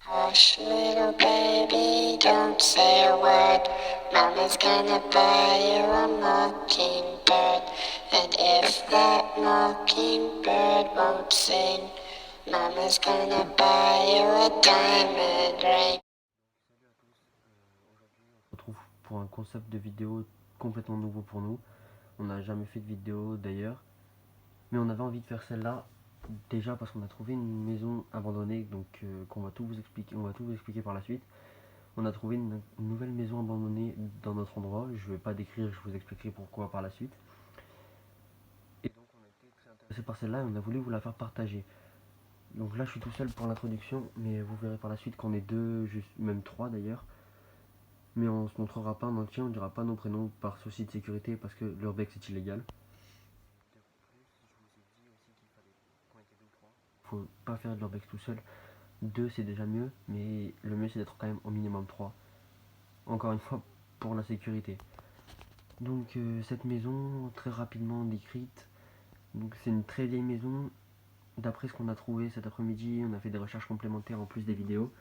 Hush, little baby, don't say a word. Mama's gonna buy you a mockingbird. And if that mockingbird won't sing, Mama's gonna buy you a diamond ring. On se retrouve pour un concept de vidéo complètement nouveau pour nous. On n'a jamais fait de vidéo d'ailleurs, mais on avait envie de faire celle-là déjà parce qu'on a trouvé une maison abandonnée, donc qu'on va tout vous expliquer. On va tout vous expliquer par la suite. On a trouvé une nouvelle maison abandonnée dans notre endroit. Je ne vais pas décrire, je vous expliquerai pourquoi par la suite. Et donc on a été très intéressé par celle-là et on a voulu vous la faire partager. Donc là je suis tout seul pour l'introduction, mais vous verrez par la suite qu'on est deux, même trois d'ailleurs. Mais on se montrera pas en entier, on ne dira pas nos prénoms par souci de sécurité parce que l'urbex est illégal. Faut pas faire de l'urbex tout seul. Deux c'est déjà mieux, mais le mieux c'est d'être quand même au minimum 3. Encore une fois pour la sécurité. Donc cette maison, très rapidement décrite, donc c'est une très vieille maison. D'après ce qu'on a trouvé cet après-midi, on a fait des recherches complémentaires en plus des vidéos.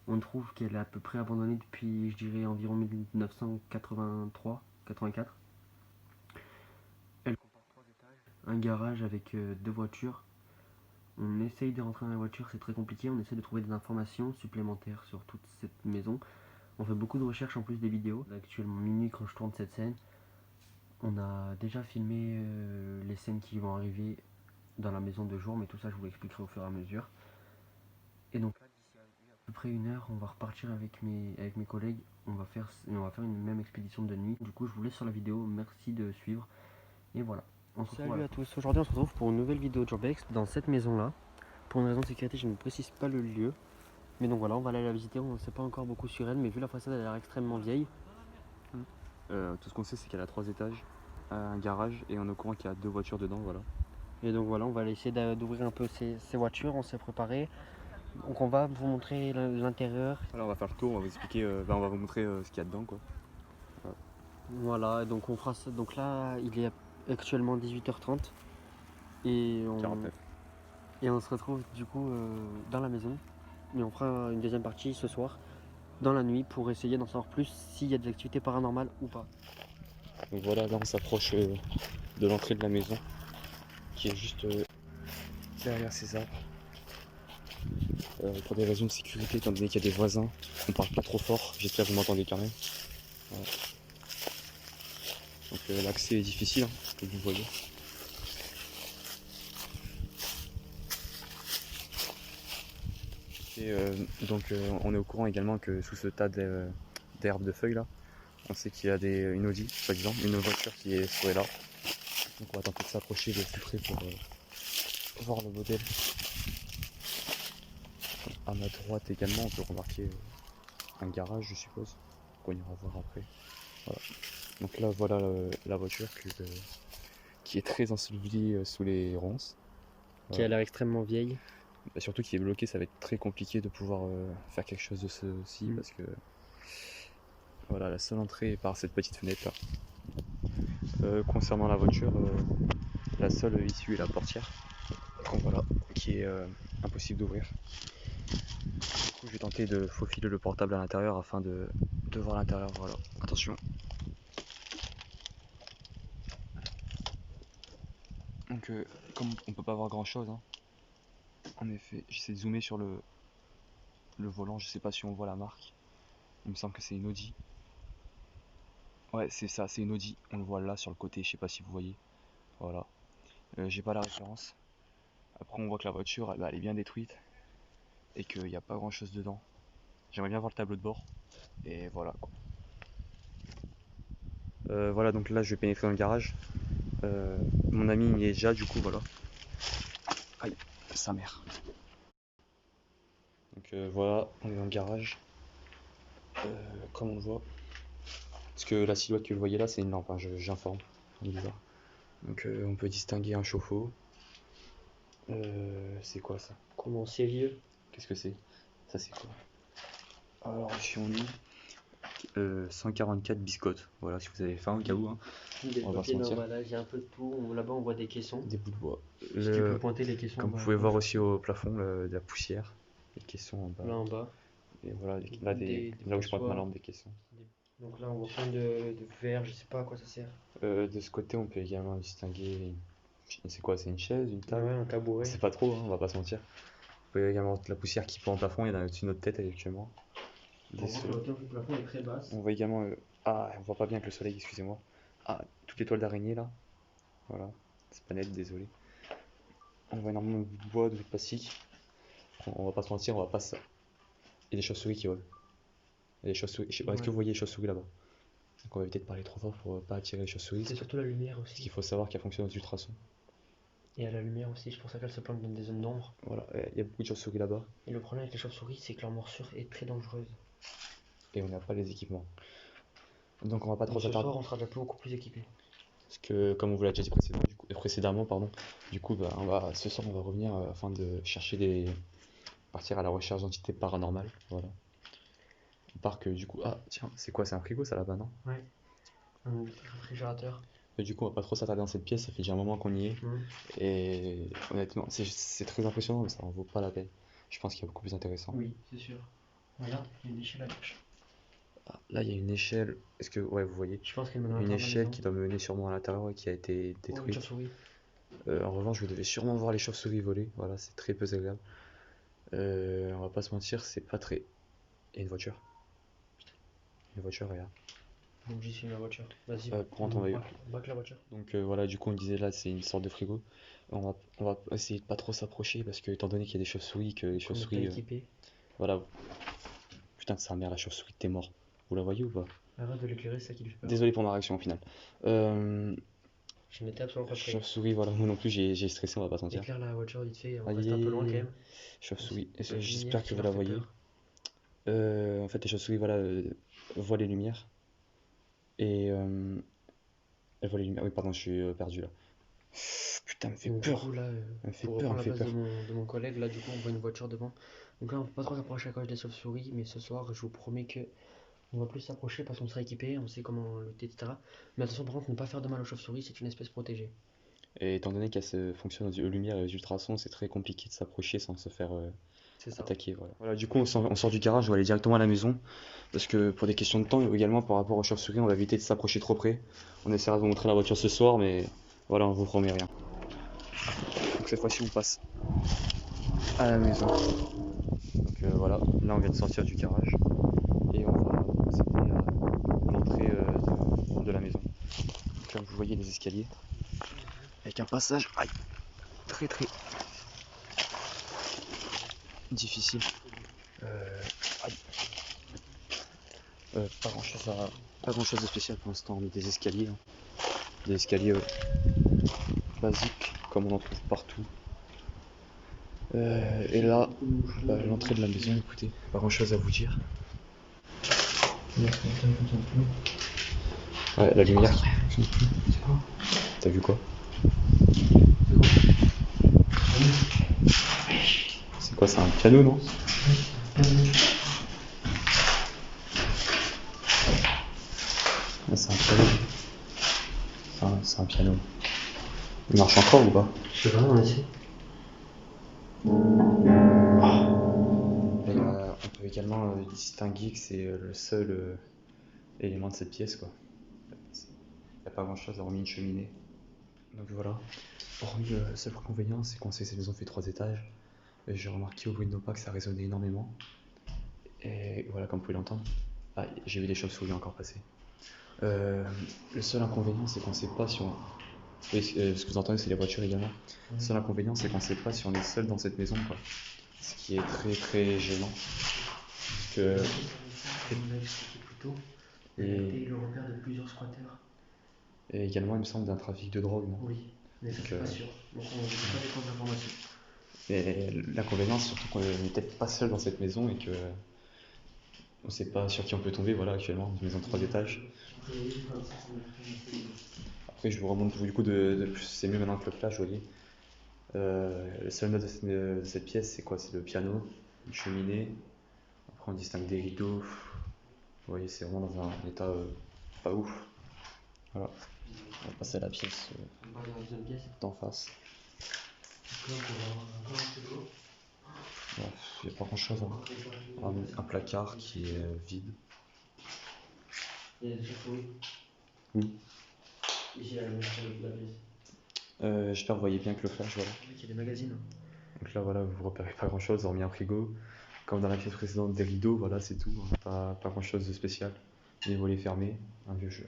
On trouve qu'elle est à peu près abandonnée depuis, je dirais, environ 1983-84. Elle comporte 3 étages, un garage avec 2 voitures. On essaye de rentrer dans la voiture, c'est très compliqué. On essaie de trouver des informations supplémentaires sur toute cette maison. On fait beaucoup de recherches en plus des vidéos. Actuellement minuit quand je tourne cette scène. On a déjà filmé les scènes qui vont arriver dans la maison de jour, mais tout ça je vous l'expliquerai au fur et à mesure. Et donc là, d'ici à peu près 1 heure, on va repartir avec mes collègues. On va faire une même expédition de nuit. Du coup, je vous laisse sur la vidéo. Merci de suivre. Et voilà. Salut à tous. Aujourd'hui, on se retrouve pour une nouvelle vidéo de Urbex dans cette maison-là. Pour une raison de sécurité, je ne précise pas le lieu. Mais donc voilà, on va aller la visiter. On ne sait pas encore beaucoup sur elle, mais vu la façade, elle a l'air extrêmement vieille. Tout ce qu'on sait, c'est qu'elle a 3 étages, un garage et on est au courant qu'il y a 2 voitures dedans, voilà. Et donc voilà, on va aller essayer d'ouvrir un peu ces voitures. On s'est préparé. Donc on va vous montrer l'intérieur. Voilà, on va faire le tour, on va vous expliquer, on va vous montrer ce qu'il y a dedans, quoi. Voilà, donc on fera ça. Donc là, il est actuellement 18h30 et 49. on se retrouve du coup dans la maison. Et on fera une deuxième partie ce soir, dans la nuit, pour essayer d'en savoir plus s'il y a des activités paranormales ou pas. Donc voilà, là on s'approche de l'entrée de la maison, qui est juste derrière ces arbres. Pour des raisons de sécurité, étant donné qu'il y a des voisins, on parle pas trop fort, j'espère que vous m'entendez quand même. Voilà. Donc l'accès est difficile, hein, comme vous voyez. Et donc on est au courant également que sous ce tas d'herbes de feuilles là, on sait qu'il y a une Audi, par exemple, une voiture qui est serait là. Donc on va tenter de s'approcher de plus près pour voir le modèle. À ma droite également, on peut remarquer un garage, je suppose, qu'on ira voir après. Voilà. Donc là, voilà la voiture qui est très ensevelie sous les ronces. Qui a l'air extrêmement vieille. Bah, surtout qui est bloqué, ça va être très compliqué de pouvoir faire quelque chose de ceci parce que voilà, la seule entrée est par cette petite fenêtre là. Concernant la voiture, la seule issue est la portière. Donc voilà, qui est impossible d'ouvrir. Du coup, je vais tenter de faufiler le portable à l'intérieur afin de voir l'intérieur. Voilà, attention. Donc, comme on peut pas voir grand chose, hein, en effet, j'essaie de zoomer sur le volant. Je sais pas si on voit la marque. Il me semble que c'est une Audi. Ouais, c'est ça, c'est une Audi. On le voit là sur le côté. Je sais pas si vous voyez. Voilà. J'ai pas la référence. Après, on voit que la voiture, elle est bien détruite et qu'il n'y a pas grand chose dedans. J'aimerais bien voir le tableau de bord. Et voilà quoi. Voilà, donc là je vais pénétrer dans le garage. Mon ami y est déjà, du coup, voilà. Aïe, sa mère. Donc voilà, on est dans le garage. Comme on le voit. Parce que la silhouette que vous voyez là, c'est une lampe, hein, j'informe. Donc on peut distinguer un chauffe-eau. C'est quoi ça? Comment c'est vieux? Qu'est-ce que c'est? Ça c'est quoi? Alors, si on lit 144 biscottes. Voilà, si vous avez faim au cas où. Hein. Des papiers d'emballage, il y a un peu de tout. Là-bas, on voit des caissons. Des bouts de bois. Si tu peux pointer les caissons. Comme vous pouvez voir aussi au plafond, de la poussière. les caissons en bas. Là en bas. Et voilà, là, là où je pointe ma lampe, des caissons. Donc là on voit plein de verres, je sais pas à quoi ça sert. De ce côté, on peut également distinguer. C'est quoi? C'est une chaise, une table? Ouais, un tabouret. C'est pas trop, hein, on va pas se mentir. Vous voyez également la poussière qui pend au plafond, il y en a au-dessus de notre tête actuellement. On voit que la hauteur du plafond est très basse. On voit également. Ah, on voit pas bien avec le soleil, excusez-moi. Ah, toutes les toiles d'araignée là. Voilà, c'est pas net, désolé. On voit énormément de bois, de plastique. On va pas se mentir, on va pas ça. Il y a des chauves-souris qui volent. Il y a des chauves-souris. Est-ce que vous voyez les chauves-souris là-bas? Donc on va éviter de parler trop fort pour pas attirer les chauves-souris. C'est surtout la lumière Parce aussi. qu'il faut savoir qu'elle fonctionne aux ultrasons. Et à la lumière aussi, c'est pour ça qu'elles se planquent dans des zones d'ombre. Voilà, il y a beaucoup de chauves-souris là-bas. Et le problème avec les chauves-souris, c'est que leur morsure est très dangereuse. Et on n'a pas les équipements. Donc on va pas trop Ce s'attarder. soir, on sera déjà beaucoup plus équipé. Parce que comme on vous l'a déjà dit précédemment, ce soir on va revenir afin de partir à la recherche d'entités paranormales. Voilà. On part que du coup, ah tiens, c'est quoi? C'est un frigo ça là-bas, non? Ouais. Un réfrigérateur. Et du coup on va pas trop s'attarder dans cette pièce, ça fait déjà un moment qu'on y est. Et honnêtement, c'est très impressionnant, mais ça en vaut pas la peine. Je pense qu'il y a beaucoup plus intéressant. Oui, c'est sûr. Regarde, il y a une échelle à gauche. Ah, là il y a une échelle, est-ce que, ouais vous voyez, Je pense qu'elle mène à une l'intérieur de la échelle maison. qui doit me mener sûrement à l'intérieur et qui a été Oh, une détruite. chauve-souris. En revanche, vous devez sûrement voir les chauves-souris voler, voilà, c'est très peu agréable. On va pas se mentir, c'est pas très. Il y a une voiture. Une voiture, regarde. Donc j'y suis la voiture. Vas-y. Prends ton œil. Braque la voiture. Donc voilà, du coup on disait là c'est une sorte de frigo. On va essayer de pas trop s'approcher parce que étant donné qu'il y a des chauves-souris, que les On n'est pas chauves-souris. équipé. Voilà. Putain de sa mère, la chauve-souris, t'es mort. Vous la voyez ou pas? Arrête de l'éclairer, c'est ça qui lui fait peur. Désolé pour ma réaction au final. Je n'étais absolument pas prêt. Chauve-souris, voilà, moi non plus j'ai stressé, on va pas se mentir. Éclaire la voiture vite fait, on Aïe, reste un peu loin quand même. Chauve-souris, C'est la j'espère lumière que qui vous leur la fait voyez. peur. En fait les chauves-souris voilà, voient les lumières. Et elle voit les lumières. Oui pardon, je suis perdu là. Putain, elle me fait Donc, peur. du coup, là, Elle me fait pour peur, reprendre elle me la fait place peur. de mon collègue, là, du coup, on voit une voiture devant. Donc là, on peut pas trop s'approcher à cause des chauves-souris, mais ce soir, je vous promets que on va plus s'approcher parce qu'on sera équipé, on sait comment lutter, etc. Mais attention, par contre, ne pas faire de mal aux chauves-souris, c'est une espèce protégée. Et étant donné qu'elle fonctionne aux lumières et aux ultrasons, c'est très compliqué de s'approcher sans se faire C'est ça. attaquer. Voilà. Voilà, du coup, on sort du garage, on va aller directement à la maison. Parce que pour des questions de temps, et également par rapport aux chauves-souris, on va éviter de s'approcher trop près. On essaiera de vous montrer la voiture ce soir, mais voilà, on vous promet rien. Donc cette fois-ci, on passe à la maison. Donc voilà, là on vient de sortir du garage et on va procéder à l'entrée de la maison. Donc là, vous voyez les escaliers avec un passage très très difficile. Aïe. Pas grand chose de spécial pour l'instant, on a des escaliers. Des escaliers basiques comme on en trouve partout. Et là, l'entrée de la maison, écoutez, pas grand chose à vous dire. Ouais, la lumière. T'as vu quoi? C'est quoi, c'est un piano, non? Ouais, c'est un piano. C'est un piano. Il marche encore ou pas? Je sais pas, on essaie. Et, on peut également distinguer que c'est le seul élément de cette pièce, quoi. Il n'y a pas grand chose hormis une cheminée. Donc voilà. Hormis le seul inconvénient, c'est qu'on sait que cette maison fait 3 étages. Et j'ai remarqué au bruit de nos pas que ça résonnait énormément. Et voilà, comme vous pouvez l'entendre. Ah, j'ai vu des chauves-souris encore passer. Le seul inconvénient, c'est qu'on sait pas si on. Oui, ce que vous entendez, c'est les voitures également. Le seul inconvénient, c'est qu'on sait pas si on est seul dans cette maison, quoi. Ce qui est très très gênant. Parce que. Et le repère de plusieurs squatteurs. Et également, il me semble, d'un trafic de drogue, non? Oui, mais ça, c'est pas sûr. Donc, on n'a pas des comptes d'informations. Et l'inconvénient, c'est surtout qu'on n'est peut-être pas seul dans cette maison et que. On sait pas sur qui on peut tomber, voilà, actuellement, une maison de 3 étages. Après, je vous remonte du coup de plus, c'est mieux maintenant que le flash, vous voyez. Le seul note de cette pièce, c'est quoi? C'est le piano, une cheminée. Après, on distingue des rideaux. Vous voyez, c'est vraiment dans un état pas ouf. Voilà. On va passer à la pièce On va dans la deuxième pièce. d'en face. Donc là, on va avoir encore un frigo. Il n'y a pas grand chose. Un placard qui est vide. Il y a des chauves-souris. Oui. Ici, la pièce. J'espère que vous voyez bien que le flash, voilà. Il y a des magazines. Donc là, voilà, vous repérez pas grand chose, hormis un frigo. Comme dans la pièce précédente, des rideaux, voilà, c'est tout. Pas grand chose de spécial. Des volets fermés, un vieux jeu.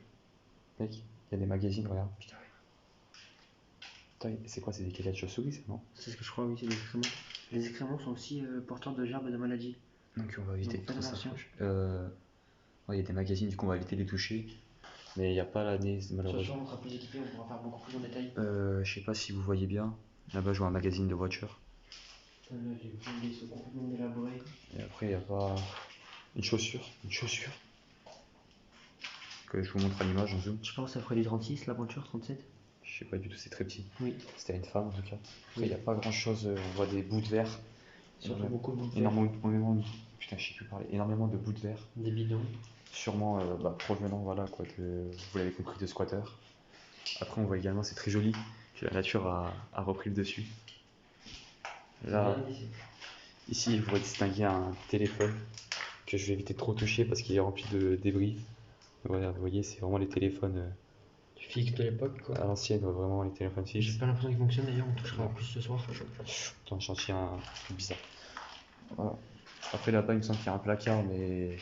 Mec, il y a des magazines, regarde. Putain. Attends, c'est quoi? C'est des cahiers de chauve-souris, ça, non? C'est ce que je crois, oui, c'est des excréments. Les excréments sont aussi porteurs de germes et de maladies. Donc on va éviter Donc, de trop attention. s'approcher. Il y a des magazines, du coup on va éviter de les toucher. Mais il n'y a pas l'année, malheureusement. On sera plus équipé, on pourra faire beaucoup plus en détail. Je sais pas si vous voyez bien. Là-bas je vois un magazine de voiture. Là, j'ai vu une liste complètement élaborée. Et après il n'y a pas une chaussure. Que je vous montre à l'image en zoom. Je pense que ça ferait du 36, l'aventure 37. Je sais pas du tout, c'est très petit. Oui. C'était une femme en tout cas. Après il Oui. n'y a pas grand chose, on voit des bouts de verre. Surtout beaucoup de bouts de verre. Énormément, putain je sais plus parler. Énormément de bouts de verre. Des bidons. Sûrement provenant, voilà quoi, vous l'avez compris, de squatter. Après on voit également, c'est très joli, que la nature a repris le dessus. Là, ici vous distinguer un téléphone que je vais éviter de trop toucher parce qu'il est rempli de débris. Voilà, vous voyez, c'est vraiment les téléphones Du fixe de l'époque, quoi. à l'ancienne, vraiment les téléphones fixes. J'ai pas l'impression qu'il fonctionne d'ailleurs, on touchera plus ce soir. Dans un chantier un peu bizarre. Voilà. Après là-bas, il me semble qu'il y a un placard, mais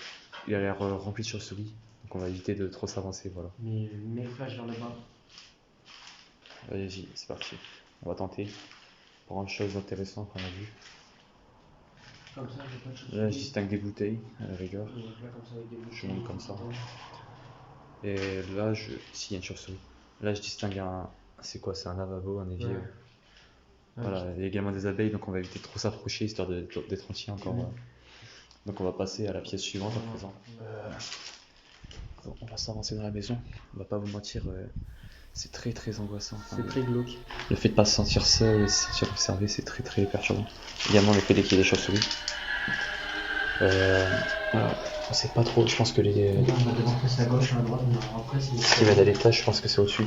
il a l'air rempli de chauves-souris. Donc on va éviter de trop s'avancer, voilà. Mais mets le flash vers le bas. Allez-y, c'est parti. On va tenter. Pour une chose intéressante qu'on a vu. Comme ça, j'ai pas de choses. Là, je distingue des bouteilles, à la rigueur. Là, comme ça, avec des bouteilles. Je monte comme ça. Et là, s'il y a une chauve-souris. Là, je distingue un. C'est quoi? C'est un lavabo, un évier. Ouais. Voilà, il y a également des abeilles, donc on va éviter de trop s'approcher, histoire d'être entier encore. Oui. Donc on va passer à la pièce suivante à présent. On va s'avancer dans la maison. On va pas vous mentir, c'est très très angoissant. C'est très glauque. Le fait de pas se sentir seul, se sentir observé, c'est très très perturbant. Également le fait qu'il y ait des chauves-souris. Voilà. On sait pas trop, je pense que les. On va devoir passer à gauche, à droite, mais après c'est. Ce qui va à l'étage, je pense que c'est au-dessus.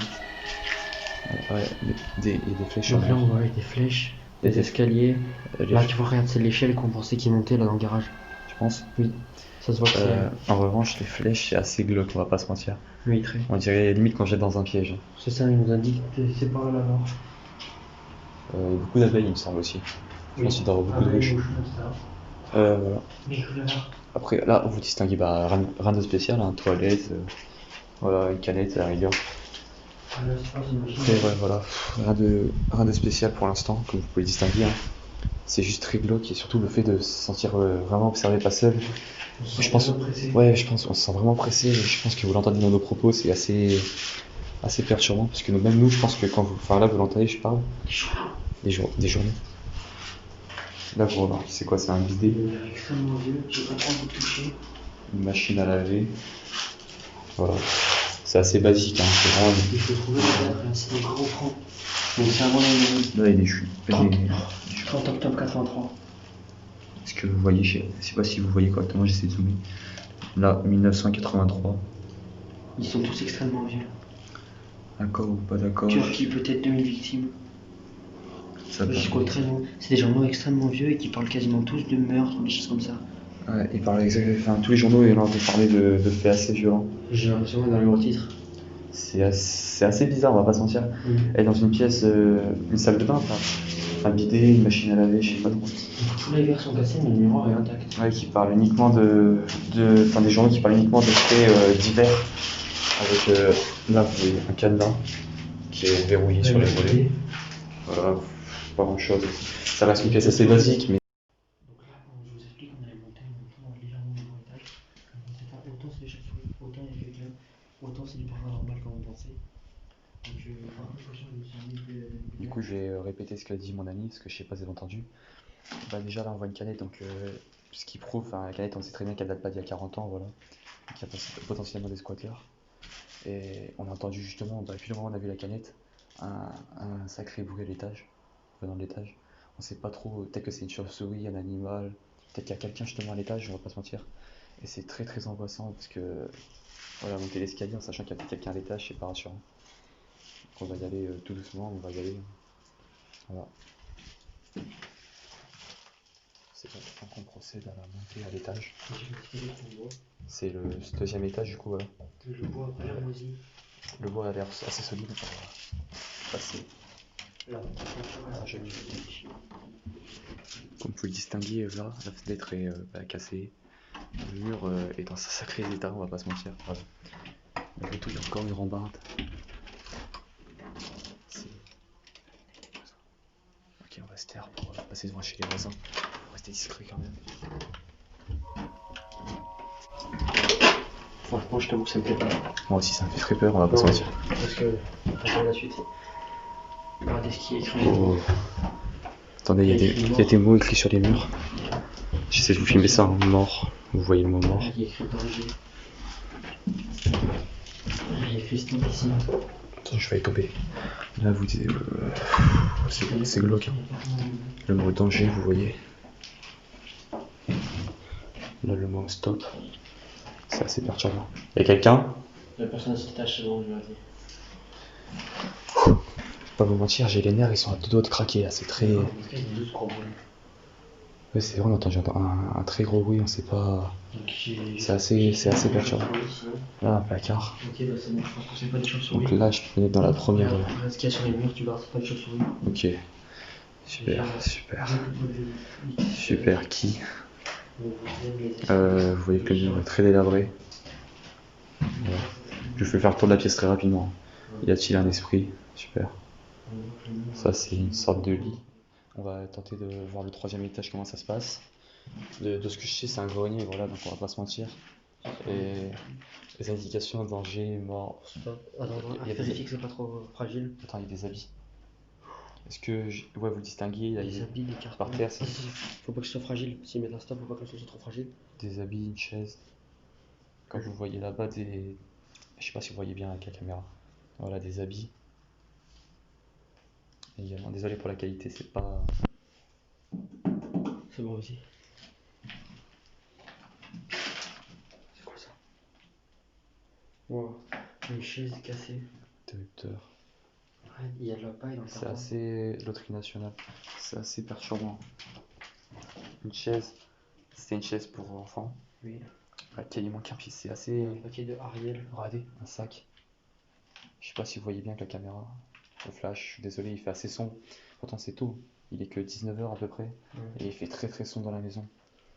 Ouais, il y a des flèches. Donc là on voit des flèches, des escaliers. Là tu vois, regarde, c'est l'échelle qu'on pensait qu'il montait là dans le garage. Je pense. Oui. Ça se voit que en revanche, les flèches, c'est assez glauque, on va pas se mentir. Oui, très. On dirait limite quand j'étais dans un piège. C'est ça, il nous indique que c'est par là là-bas. Il y a beaucoup d'abeilles, il me semble aussi. Je pense qu'il doit y avoir beaucoup de ruches. Voilà. Après, là, vous distinguez rien de spécial, hein, toilette, voilà, une canette à la rigueur. Après, ouais, voilà, rien de spécial pour l'instant, comme vous pouvez distinguer. Hein. C'est juste très glauque et surtout le fait de se sentir vraiment observé, pas seul. Je pense on se sent vraiment pressé. Je pense que vous l'entendez dans nos propos, c'est assez perturbant parce que même nous, je pense que quand vous l'entendez, je parle. Des journées. Là, vous remarquez, c'est quoi? C'est un bidet. Extrêmement vieux, j'ai pas trop touché. Une machine à laver. Voilà. C'est assez basique, hein. C'est vraiment. Il faut trouver les dates, c'est un gros franc. Donc c'est avant l'année. Là, il y a des chutes. 30 octobre 83. Est-ce que vous voyez, je sais pas si vous voyez correctement, j'essaie de zoomer. Là, 1983. Ils sont tous extrêmement vieux. D'accord ou pas d'accord? Turquie, peut-être 2000 victimes. Ça Jusqu'au 13 août. C'est des journaux extrêmement vieux et qui parlent quasiment tous de meurtres, des choses comme ça. Ouais, ils parlent tous les journaux, ils ont parlé de faits assez violents. J'ai l'impression dans le gros titre. C'est assez bizarre, on va pas se mentir. Elle est dans une pièce, une salle de bain, un bidet, une machine à laver, je sais pas trop. Tous les verres sont cassés, mais le miroir est intact. Ouais, qui parle uniquement des journaux qui parlent uniquement de faits divers. Avec là, vous voyez un cadenas qui est verrouillé sur les volets. Voilà, pas grand chose. Ça reste une pièce assez basique, mais. Donc là, je vous explique, on allait monter légèrement au niveau étage. Autant c'est les chauves-souris, autant il y a quelqu'un, autant c'est du paranormal comme on pensait. Donc, Du coup, je vais répéter ce qu'a dit mon ami, parce que je sais pas si vous avez entendu. Déjà là, on voit une canette, donc ce qui prouve, la canette, on sait très bien qu'elle date pas d'il y a 40 ans, voilà. Donc il y a potentiellement des squatteurs. Et on a entendu justement, depuis le moment où on a vu la canette, un sacré bruit à l'étage, venant de l'étage. On sait pas trop, peut-être que c'est une chauve-souris, un animal, peut-être qu'il y a quelqu'un justement à l'étage, on va pas se mentir. Et c'est très très angoissant parce que voilà, monter l'escalier en sachant qu'il y a peut-être quelqu'un à l'étage, c'est pas rassurant. Donc on va y aller tout doucement, on va y aller. Voilà. C'est bon, donc on procède à la montée à l'étage. C'est le deuxième étage du coup, voilà. Le bois a l'air moisi. Le bois a l'air assez solide. On va passer. Là, Comme vous pouvez le distinguer, là, la fenêtre est cassée. Le mur est dans un sacré état, on va pas se mentir. Voilà. Malgré tout, il y a encore une rambarde. Ok, on va se taire pour passer devant chez les voisins. On va rester discret quand même. Franchement, je t'avoue que ça me plaît pas. Moi aussi, ça me fait très peur, on va pas se mentir. Parce que, attends la suite. Regardez ce qui est écrit. Oh. Attendez, il y a des mots écrits sur les murs. J'essaie de vous filmer ça en mort. Vous voyez le mot mort. Il y a écrit danger. Il y a écrit stop ici. Attends, je vais y tomber. Là, vous dites. C'est glauque. Hein. Le mot danger, vous voyez. Là, le mot stop. C'est assez perturbant. Il y a quelqu'un? La personne à cette étage, c'est bon, je lui ai dit. Pas vous mentir, j'ai les nerfs, ils sont à deux doigts de craquer là, c'est très. Ouais, c'est vrai, on a entendu un très gros bruit, on sait pas. C'est assez perturbant. Là, un placard. Ok, bah c'est bon, je pense que c'est pas des chauves-souris. Donc là, je peux mettre dans la première. Regarde ce qu'il y a sur les murs, tu vois, c'est pas des chauves-souris. Ok. Super. Super, qui vous voyez que le mur est très délabré. Voilà. Je vais faire le tour de la pièce très rapidement. Y a-t-il un esprit? Super. Ça, c'est une sorte de lit. On va tenter de voir le troisième étage, comment ça se passe. De ce que je sais, c'est un grenier, voilà, donc on va pas se mentir. Et les indications, danger, mort. Attends, vérifie que c'est pas trop fragile. Attends, il y a des habits. Est-ce que ouais, vous distinguez? Il y a des habits, des cartes. Par terre, faut pas que ce soit fragile. S'ils mettent un stop, faut pas que ce soit trop fragile. Des habits, une chaise. Comme vous voyez là-bas, des. Je sais pas si vous voyez bien avec la caméra. Voilà, des habits. Et également, désolé pour la qualité, c'est pas. C'est bon aussi. C'est quoi ça? Wow, une chaise cassée. Interrupteur. Ouais, il y a de la paille dans le C'est assez. Loterie nationale. C'est assez perturbant. Une chaise. C'était une chaise pour enfants. Oui. Laquelle il manque un pied, c'est assez. Un paquet de Ariel. Regardez, un sac. Je sais pas si vous voyez bien avec la caméra. Le flash, je suis désolé, il fait assez sombre. Pourtant c'est tôt, il est que 19h à peu près. Et il fait très très sombre dans la maison.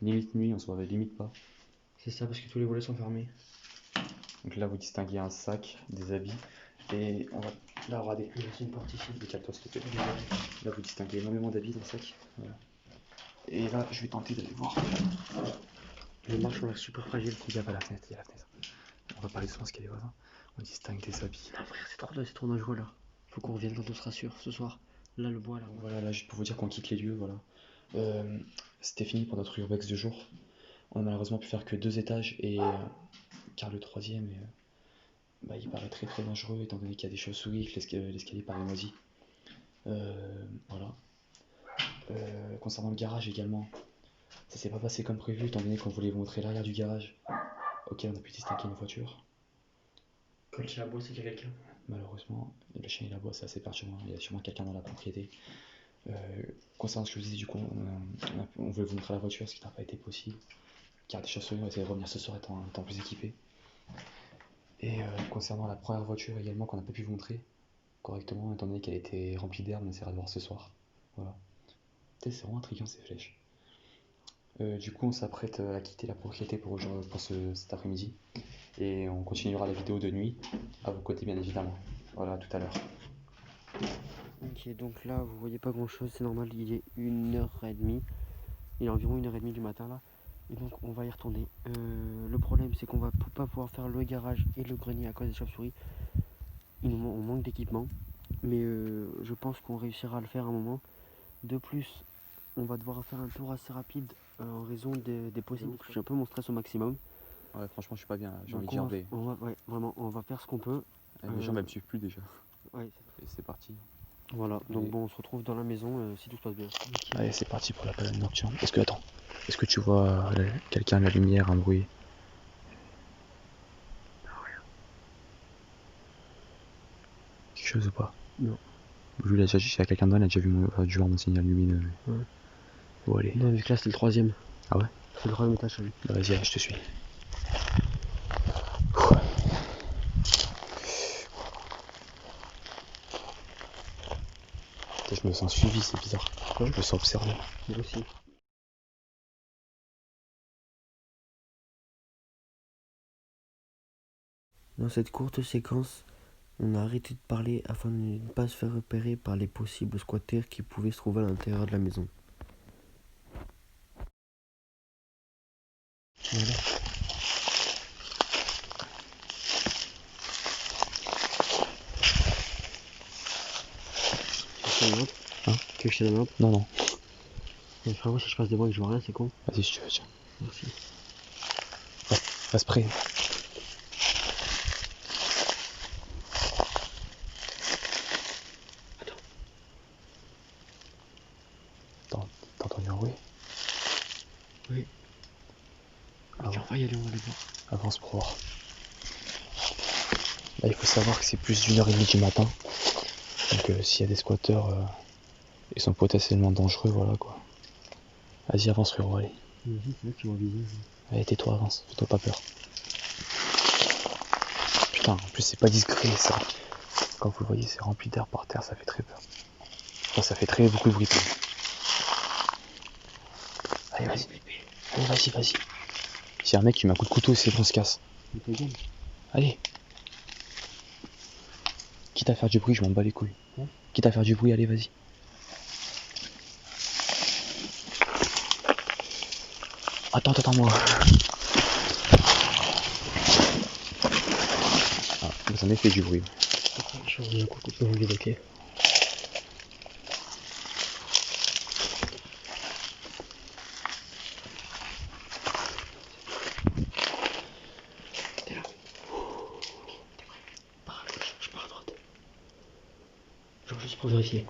Limite nuit, on se réveille limite pas. C'est ça, parce que tous les volets sont fermés. Donc là vous distinguez un sac, des habits. Et on va. Là regardez. Il y a aussi une porte ici. Décale-toi s'il te plaît. Là vous distinguez énormément d'habits dans le sac. Voilà. Et là je vais tenter d'aller voir. Les marches ont l'air super fragiles. Il y a pas la fenêtre, il y a la fenêtre. On va parler souvent parce qu'il y a des voisins. On distingue des habits. Non frère, c'est trop dangereux là. Faut qu'on revienne quand on se rassure ce soir. Là le bois là. Voilà, là juste pour vous dire qu'on quitte les lieux, voilà. C'était fini pour notre urbex de jour. On a malheureusement pu faire que 2 étages et car le troisième il paraît très très dangereux étant donné qu'il y a des chauves-souris, que l'escalier paraît moisi. Voilà. Concernant le garage également, ça s'est pas passé comme prévu étant donné qu'on voulait vous montrer l'arrière du garage. Ok, on a pu distinguer une voiture. Quand le chien aboie, c'est qu'il y a quelqu'un. Malheureusement, le chien il aboie, c'est assez perturbant. Il y a sûrement quelqu'un dans la propriété. Concernant ce que je vous disais, du coup, on voulait vous montrer la voiture, ce qui n'a pas été possible. Car des chauves-souris ont essayé de revenir ce soir étant plus équipés. Et concernant la première voiture également qu'on n'a pas pu vous montrer correctement, étant donné qu'elle était remplie d'herbe, on essaiera de voir ce soir. Voilà. C'est vraiment intriguant ces flèches. Du coup, on s'apprête à quitter la propriété pour cet après-midi. Et on continuera la vidéo de nuit, à vos côtés bien évidemment. Voilà, à tout à l'heure. Ok, donc là, vous voyez pas grand chose, c'est normal, il est 1h30. Il est environ 1h30 du matin là. Et donc on va y retourner. Le problème c'est qu'on va pas pouvoir faire le garage et le grenier à cause des chauves-souris. On manque d'équipement. Mais je pense qu'on réussira à le faire à un moment. De plus, on va devoir faire un tour assez rapide en raison des possibles. Je suis un peu mon stress au maximum. Ouais, franchement, je suis pas bien, j'ai Donc envie de dire. vraiment, on va faire ce qu'on peut. Les gens me suivent plus déjà. Ouais. Et c'est parti. Voilà, donc bon, on se retrouve dans la maison si tout se passe bien. Okay. Allez, c'est parti pour la balade nocturne. Est-ce que tu vois quelqu'un, la lumière, un bruit? Quelque chose ou pas? Non. Lui, il a déjà, s'il y a quelqu'un dedans, il a déjà vu mon signal lumineux. Ouais. Où aller? Non, vu que là c'est le troisième. Ah ouais? C'est le troisième étage, lui. Bah vas-y, allez, je te suis. Putain, je me sens suivi, c'est bizarre. Ouais. Je me sens observé. Moi aussi. Dans cette courte séquence, on a arrêté de parler afin de ne pas se faire repérer par les possibles squatters qui pouvaient se trouver à l'intérieur de la maison. Voilà. Tu veux que je te la lampe? Hein? Tu veux que je te la lampe? Non, non. Mais frérot, si je passe devant et que je vois rien, c'est con. Vas-y, si tu veux, tiens. Merci. Reste prêt. T'as entendu un bruit? Oui. Ah Ok, on va y aller, on va aller voir. Avance pour voir. Là, il faut savoir que c'est plus d'1h30 du matin. Donc, s'il y a des squatteurs, ils sont potentiellement dangereux, voilà quoi. Vas-y, avance, frérot, allez. Vas-y, c'est là que tu m'as visé. Allez, tais-toi, avance, fais-toi pas peur. Putain, en plus, c'est pas discret ça. Comme vous le voyez, c'est rempli d'air par terre, ça fait très peur. Enfin, ça fait très beaucoup de bruit. Allez, vas-y. Allez, vas-y, vas-y. S'il y a un mec qui met un coup de couteau, c'est bon, on se casse. Allez. Quitte à faire du bruit, je m'en bats les couilles. Quitte à faire du bruit, allez, vas-y. Attends-moi. Ah, vous en avez fait du bruit. Je reviens un coup de couteau, ok. T'es là. T'es prêt? Pars à gauche, je pars à droite. Genre juste pour vérifier.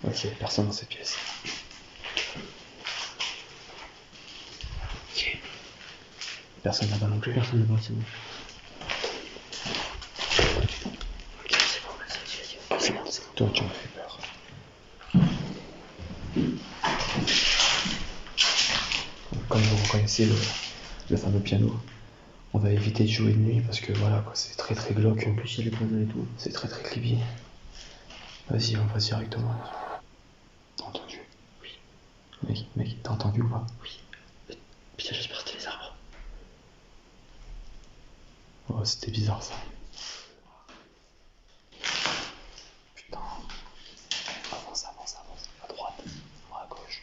Ok, personne dans cette pièce. Ok. Personne là-bas non plus. Personne ne va, c'est bon. Ok, c'est bon, vas-y. C'est bon, c'est bon. Toi, tu m'as fait peur. Comme vous reconnaissez le fameux piano, on va éviter de jouer de nuit parce que voilà quoi, c'est très très glauque. En plus, il y a les voisins et tout. C'est très très creepy. Vas-y, on passe directement. T'as entendu? Oui. Mec, t'as entendu ou pas? Oui. Putain, j'espère que c'était les arbres. Oh, c'était bizarre ça. Putain. Avance. À droite, à gauche.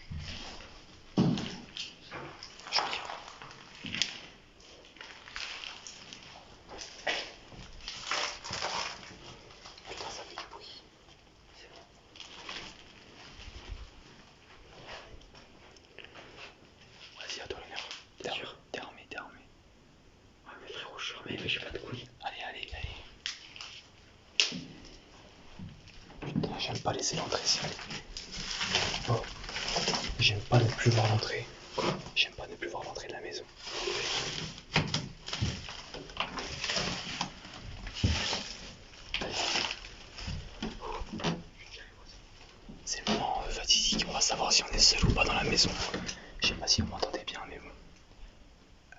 Je me dis. Putain, ça fait du bruit. C'est bon. Vas-y, à toi l'honneur. T'es sûr? T'es armé. Ouais, mais frérot, je suis armé, mais j'ai pas de couilles. Allez. Putain, j'aime pas laisser l'entrée ici. Oh. J'aime pas ne plus voir l'entrée. J'aime pas ne plus voir l'entrée de la maison. C'est le moment fatidique, on va savoir si on est seul ou pas dans la maison. Je sais pas si vous m'entendez bien, mais bon.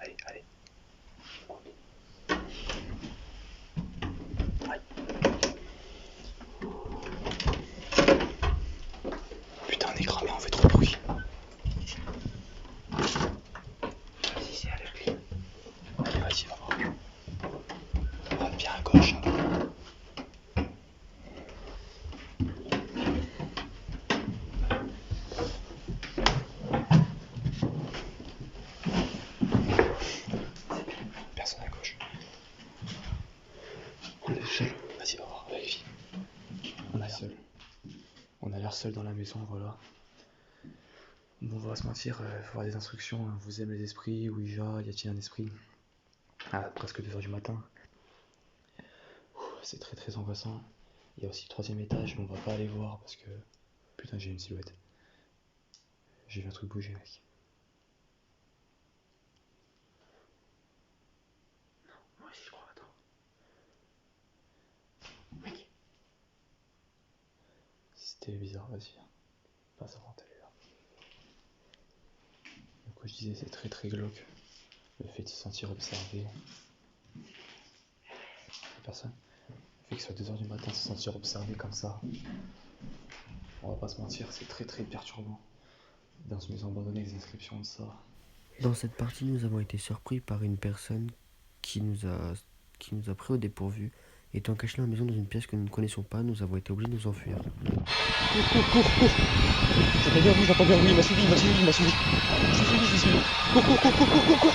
Allez. Aïe. Putain, on est cramé, on fait trop de bruit. Vas-y, c'est à l'air clean. Allez, vas-y, va voir. On va bien à gauche. Personne à gauche. On est seul. Vas-y, va voir, vérifie. On a l'air seul dans la maison, voilà. Bon, on va se mentir, faut avoir des instructions. Vous aimez les esprits? Ouija, y a-t-il un esprit? À presque 2h du matin. C'est très très angoissant. Il y a aussi le 3ème étage, mais on va pas aller voir parce que. Putain, j'ai une silhouette. J'ai vu un truc bouger, mec. Moi aussi, je crois, attends. télé bizarre, vas-y. Passe avant télé là. Donc, quoi je disais, c'est très très glauque. Le fait de se sentir observé. Personne. Le fait qu'il soit 2h du matin, se sentir observé comme ça. On va pas se mentir, c'est très très perturbant. Dans une maison abandonnée, avec des inscriptions de ça. Dans cette partie, nous avons été surpris par une personne qui nous a pris au dépourvu. Étant caché dans la maison dans une pièce que nous ne connaissions pas, nous avons été obligés de nous enfuir. Cours. J'entends bien, oui, il m'a suivi. Je l'ai suivi. Cours.